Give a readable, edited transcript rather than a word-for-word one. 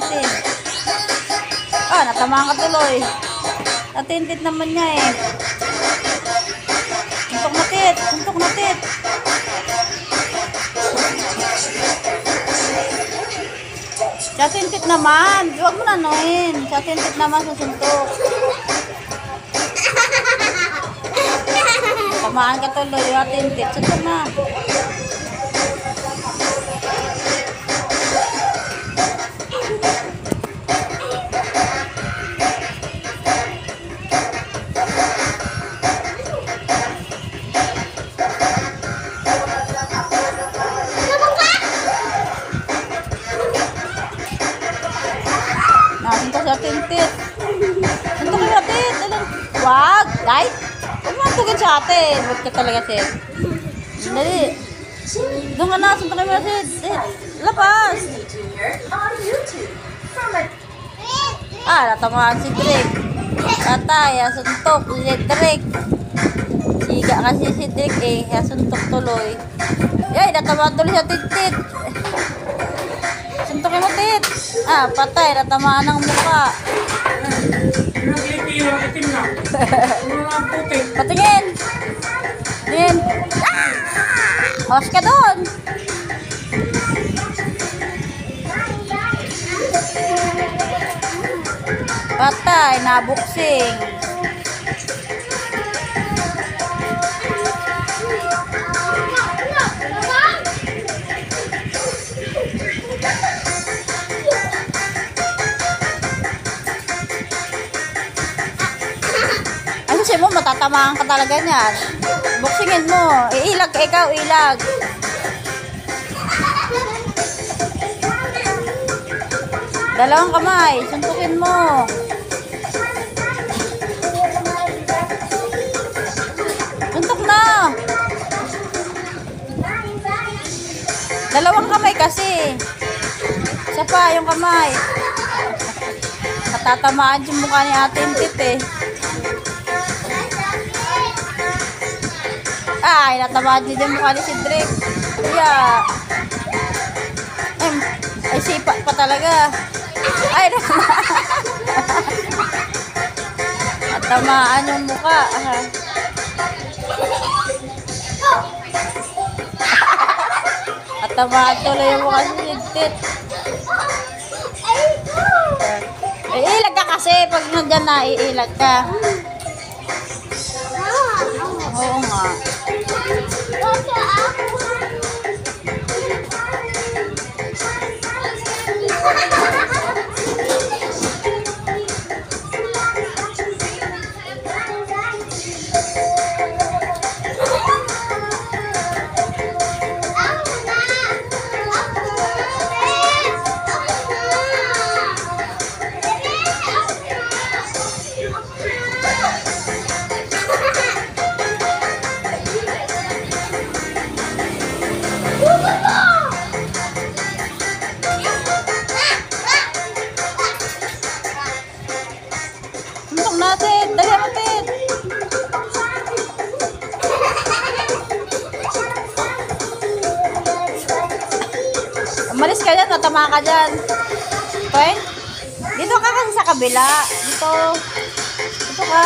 natin. Ah, natamaan ka tuloy. Natintit naman niya eh. Suntok na tit. Suntok na tit. Natintit naman. Huwag mo na anuhin. Natintit naman sa suntok. Tamaan ka tuloy. Natintit. Suntok na. Nasuntok sa tintit. Suntok yung atin. Wag. Guys. Huwag mo antugin sa atin. Huwag ka talaga, Sid. Dali. Doon ka na. Suntok yung atin. Sid. Lapas. Ah, natamaan si Drake. Tatay, suntok si Drake. Siga kasi si Drake eh. Suntok tuloy. Yay, natamaan tuloy sa tintit. Suntokin mo, tit. Ah, patay. Natamaan ng mukha. Itim na. Patingin. Tingin. Hawas ka doon. Patay. Nabuksing. Kasi mo, matatamaan ka talaga niyan. Buksingin mo. Iilag ka ikaw, ilag. Dalawang kamay. Suntukin mo. Suntok na. Dalawang kamay kasi. Isa pa, yung kamay. Matatamaan yung mukha ni ating tit eh. Ay, natamaan din yung mukha ni si Drake. Kaya, ay sipa pa talaga. Ay, natamaan yung mukha. Natamaan tuloy yung mukha ni Tit. Iilag ka kasi. Pag nandyan na, iilag ka. Oo nga. Suntok natin. Dali natin. Umalis ka dyan. Natama ka dyan. Okay? Dito ka kasi sa kabila. Dito. Dito ka.